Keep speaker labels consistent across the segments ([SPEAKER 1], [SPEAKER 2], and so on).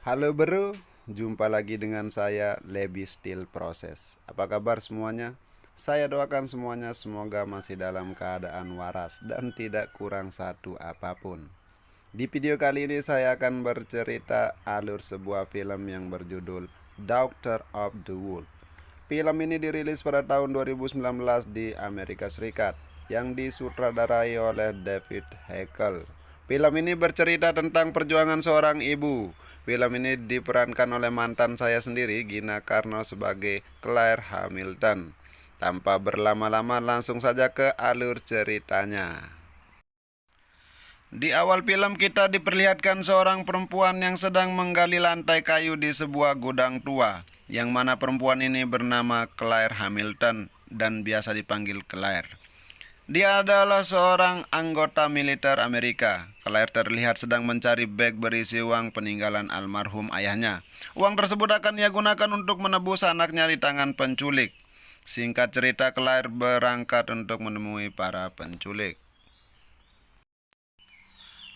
[SPEAKER 1] Halo bro, jumpa lagi dengan saya Lebi Steel Proses. Apa kabar semuanya? Saya doakan semuanya semoga masih dalam keadaan waras dan tidak kurang satu apapun. Di video kali ini saya akan bercerita alur sebuah film yang berjudul Doctor of the Wolf. Film ini dirilis pada tahun 2019 di Amerika Serikat yang disutradarai oleh David Heckel. Film ini bercerita tentang perjuangan seorang ibu. Film ini diperankan oleh mantan saya sendiri, Gina Carano sebagai Claire Hamilton. Tanpa berlama-lama langsung saja ke alur ceritanya. Di awal film kita diperlihatkan seorang perempuan yang sedang menggali lantai kayu di sebuah gudang tua, yang mana perempuan ini bernama Claire Hamilton dan biasa dipanggil Claire. Dia adalah seorang anggota militer Amerika. Claire terlihat sedang mencari beg berisi uang peninggalan almarhum ayahnya. Uang tersebut akan ia gunakan untuk menebus anaknya di tangan penculik. Singkat cerita, Claire berangkat untuk menemui para penculik.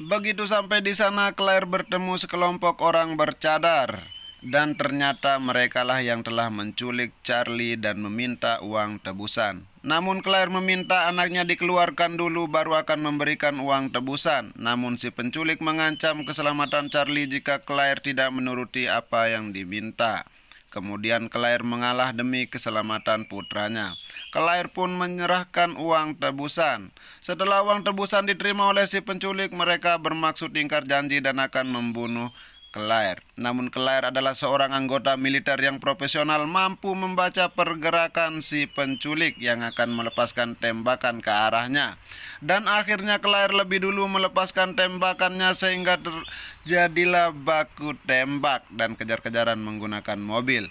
[SPEAKER 1] Begitu sampai di sana, Claire bertemu sekelompok orang bercadar. Dan ternyata merekalah yang telah menculik Charlie dan meminta uang tebusan. Namun Claire meminta anaknya dikeluarkan dulu baru akan memberikan uang tebusan. Namun si penculik mengancam keselamatan Charlie jika Claire tidak menuruti apa yang diminta. Kemudian Claire mengalah demi keselamatan putranya. Claire pun menyerahkan uang tebusan. Setelah uang tebusan diterima oleh si penculik, mereka bermaksud ingkar janji dan akan membunuh Claire. Namun Claire adalah seorang anggota militer yang profesional, mampu membaca pergerakan si penculik yang akan melepaskan tembakan ke arahnya. Dan akhirnya Claire lebih dulu melepaskan tembakannya sehingga terjadilah baku tembak dan kejar-kejaran menggunakan mobil.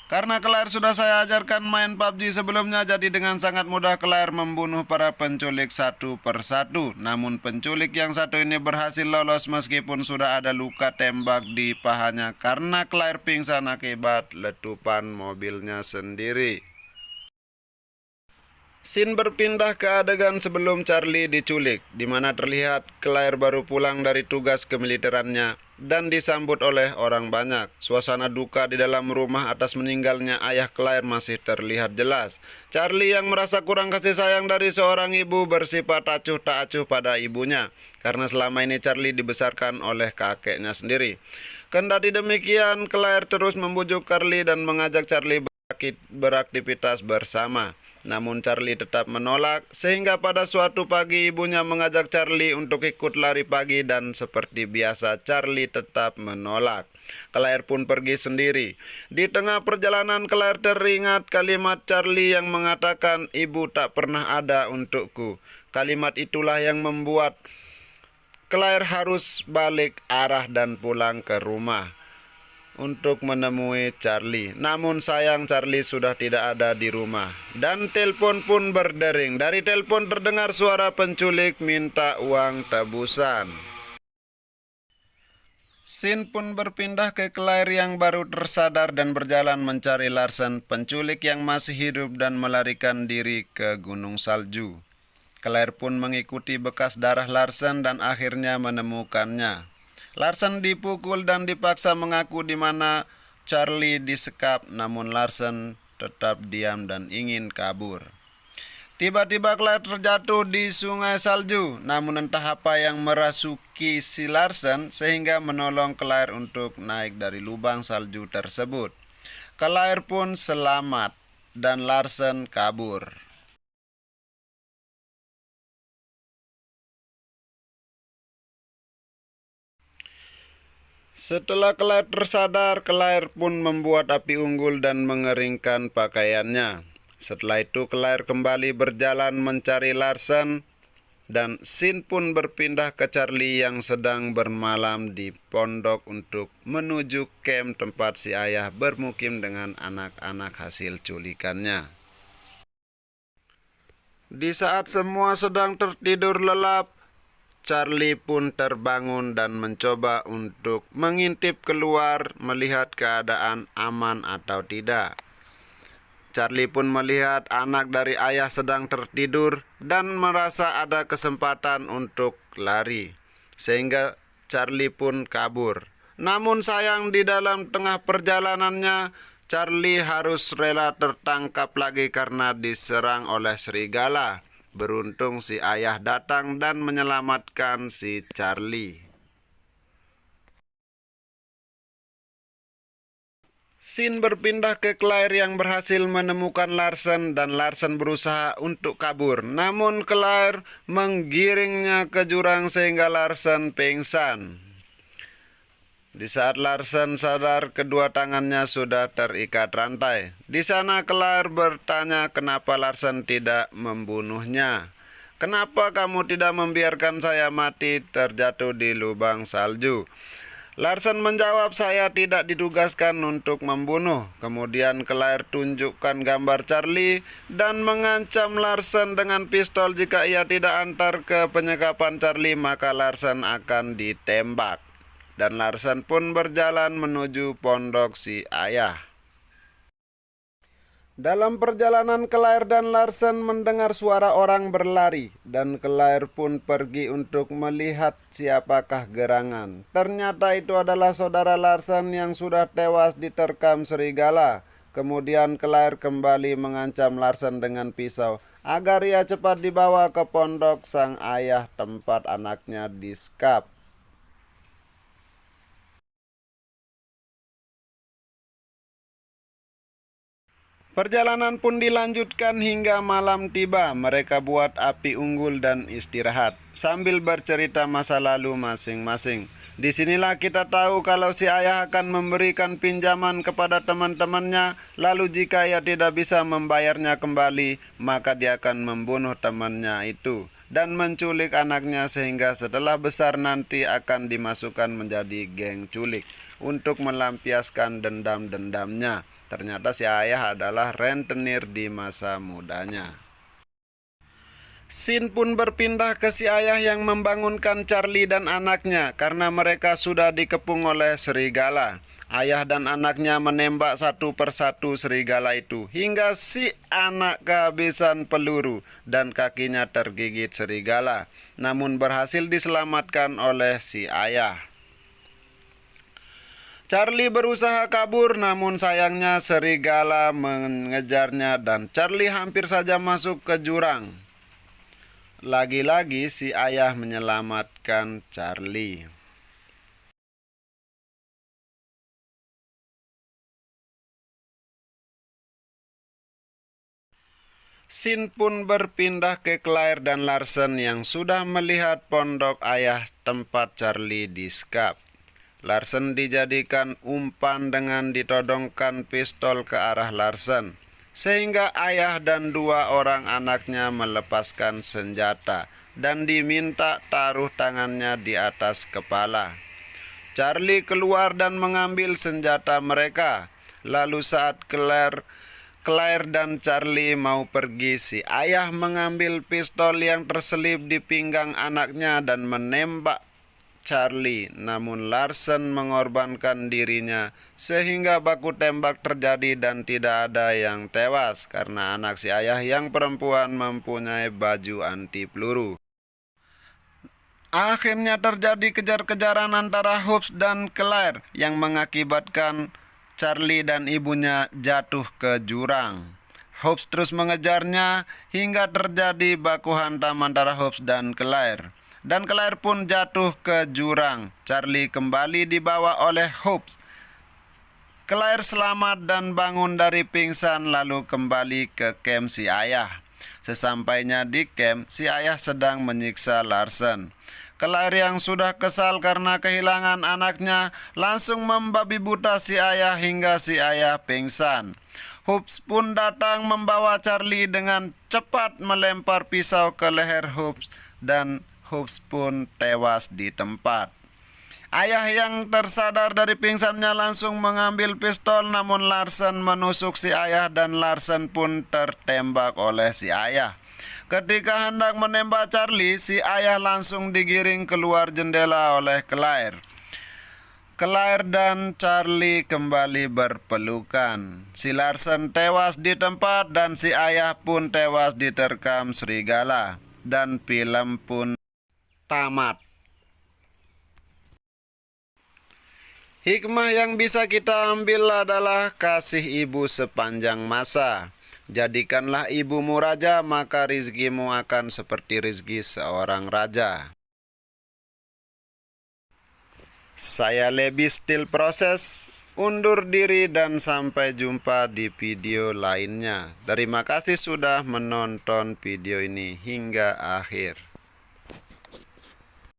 [SPEAKER 1] Karena Claire sudah saya ajarkan main PUBG sebelumnya, jadi dengan sangat mudah Claire membunuh para penculik satu persatu. Namun penculik yang satu ini berhasil lolos meskipun sudah ada luka tembak di pahanya karena Claire pingsan akibat letupan mobilnya sendiri. Scene berpindah ke adegan sebelum Charlie diculik, di mana terlihat Claire baru pulang dari tugas kemiliterannya dan disambut oleh orang banyak. Suasana duka di dalam rumah atas meninggalnya ayah Claire masih terlihat jelas. Charlie yang merasa kurang kasih sayang dari seorang ibu bersifat acuh tak acuh pada ibunya, karena selama ini Charlie dibesarkan oleh kakeknya sendiri. Kendati demikian, Claire terus membujuk Charlie dan mengajak Charlie beraktivitas bersama. Namun Charlie tetap menolak, sehingga pada suatu pagi ibunya mengajak Charlie untuk ikut lari pagi dan seperti biasa Charlie tetap menolak. Claire pun pergi sendiri. Di tengah perjalanan Claire teringat kalimat Charlie yang mengatakan ibu tak pernah ada untukku. Kalimat itulah yang membuat Claire harus balik arah dan pulang ke rumah untuk menemui Charlie. Namun sayang Charlie sudah tidak ada di rumah. Dan telepon pun berdering. Dari telepon terdengar suara penculik minta uang tebusan. Scene pun berpindah ke Claire yang baru tersadar dan berjalan mencari Larsen, penculik yang masih hidup dan melarikan diri ke gunung salju. Claire pun mengikuti bekas darah Larsen dan akhirnya menemukannya. Larsen dipukul dan dipaksa mengaku di mana Charlie disekap, namun Larsen tetap diam dan ingin kabur. Tiba-tiba Claire terjatuh di sungai salju, namun entah apa yang merasuki si Larsen sehingga menolong Claire untuk naik dari lubang salju tersebut. Claire pun selamat dan Larsen kabur. Setelah Claire tersadar, Claire pun membuat api unggul dan mengeringkan pakaiannya. Setelah itu Claire kembali berjalan mencari Larsen dan scene pun berpindah ke Charlie yang sedang bermalam di pondok untuk menuju camp tempat si ayah bermukim dengan anak-anak hasil culikannya. Di saat semua sedang tertidur lelap, Charlie pun terbangun dan mencoba untuk mengintip keluar melihat keadaan aman atau tidak. Charlie pun melihat anak dari ayah sedang tertidur dan merasa ada kesempatan untuk lari. Sehingga Charlie pun kabur. Namun sayang di dalam tengah perjalanannya, Charlie harus rela tertangkap lagi karena diserang oleh serigala. Beruntung si ayah datang dan menyelamatkan si Charlie. Scene berpindah ke Claire yang berhasil menemukan Larsen dan Larsen berusaha untuk kabur. Namun Claire menggiringnya ke jurang sehingga Larsen pingsan. Di saat Larsen sadar, kedua tangannya sudah terikat rantai. Di sana Claire bertanya kenapa Larsen tidak membunuhnya. "Kenapa kamu tidak membiarkan saya mati terjatuh di lubang salju?" Larsen menjawab, "Saya tidak ditugaskan untuk membunuh." Kemudian Claire tunjukkan gambar Charlie dan mengancam Larsen dengan pistol jika ia tidak antar ke penyekapan Charlie maka Larsen akan ditembak. Dan Larsen pun berjalan menuju pondok si ayah. Dalam perjalanan Claire dan Larsen mendengar suara orang berlari dan Claire pun pergi untuk melihat siapakah gerangan. Ternyata itu adalah saudara Larsen yang sudah tewas diterkam serigala. Kemudian Claire kembali mengancam Larsen dengan pisau agar ia cepat dibawa ke pondok sang ayah tempat anaknya disekap. Perjalanan pun dilanjutkan hingga malam tiba. Mereka buat api unggul dan istirahat sambil bercerita masa lalu masing-masing. Disinilah kita tahu kalau si ayah akan memberikan pinjaman kepada teman-temannya, lalu jika ia tidak bisa membayarnya kembali, maka dia akan membunuh temannya itu dan menculik anaknya sehingga setelah besar nanti akan dimasukkan menjadi geng culik untuk melampiaskan dendam-dendamnya. Ternyata si ayah adalah rentenir di masa mudanya. Scene pun berpindah ke si ayah yang membangunkan Charlie dan anaknya karena mereka sudah dikepung oleh serigala. Ayah dan anaknya menembak satu persatu serigala itu hingga si anak kehabisan peluru dan kakinya tergigit serigala, namun berhasil diselamatkan oleh si ayah. Charlie berusaha kabur, namun sayangnya serigala mengejarnya dan Charlie hampir saja masuk ke jurang. Lagi-lagi si ayah menyelamatkan Charlie. Scene pun berpindah ke Claire dan Larsen yang sudah melihat pondok ayah tempat Charlie disekap. Larsen dijadikan umpan dengan ditodongkan pistol ke arah Larsen, sehingga ayah dan dua orang anaknya melepaskan senjata dan diminta taruh tangannya di atas kepala. Charlie keluar dan mengambil senjata mereka. Lalu saat Claire dan Charlie mau pergi, si ayah mengambil pistol yang terselip di pinggang anaknya dan menembak Charlie, namun Larsen mengorbankan dirinya sehingga baku tembak terjadi dan tidak ada yang tewas karena anak si ayah yang perempuan mempunyai baju anti peluru. Akhirnya terjadi kejar-kejaran antara Hobbs dan Claire yang mengakibatkan Charlie dan ibunya jatuh ke jurang. Hobbs terus mengejarnya hingga terjadi baku hantam antara Hobbs dan Claire. Dan Claire pun jatuh ke jurang. Charlie kembali dibawa oleh Hobbs. Claire selamat dan bangun dari pingsan lalu kembali ke camp si ayah. Sesampainya di camp, si ayah sedang menyiksa Larsen. Claire yang sudah kesal karena kehilangan anaknya langsung membabi buta si ayah hingga si ayah pingsan. Hobbs pun datang membawa Charlie dengan cepat melempar pisau ke leher Hobbs dan Hobbs pun tewas di tempat. Ayah yang tersadar dari pingsannya langsung mengambil pistol, namun Larsen menusuk si ayah dan Larsen pun tertembak oleh si ayah. Ketika hendak menembak Charlie, si ayah langsung digiring keluar jendela oleh Claire. Claire dan Charlie kembali berpelukan. Si Larsen tewas di tempat dan si ayah pun tewas diterkam serigala. Dan film pun tamat. Hikmah yang bisa kita ambil adalah kasih ibu sepanjang masa. Jadikanlah ibumu raja, maka rizkimu akan seperti rizki seorang raja. Saya Lebi Still Proses, undur diri dan sampai jumpa di video lainnya. Terima kasih sudah menonton video ini hingga akhir.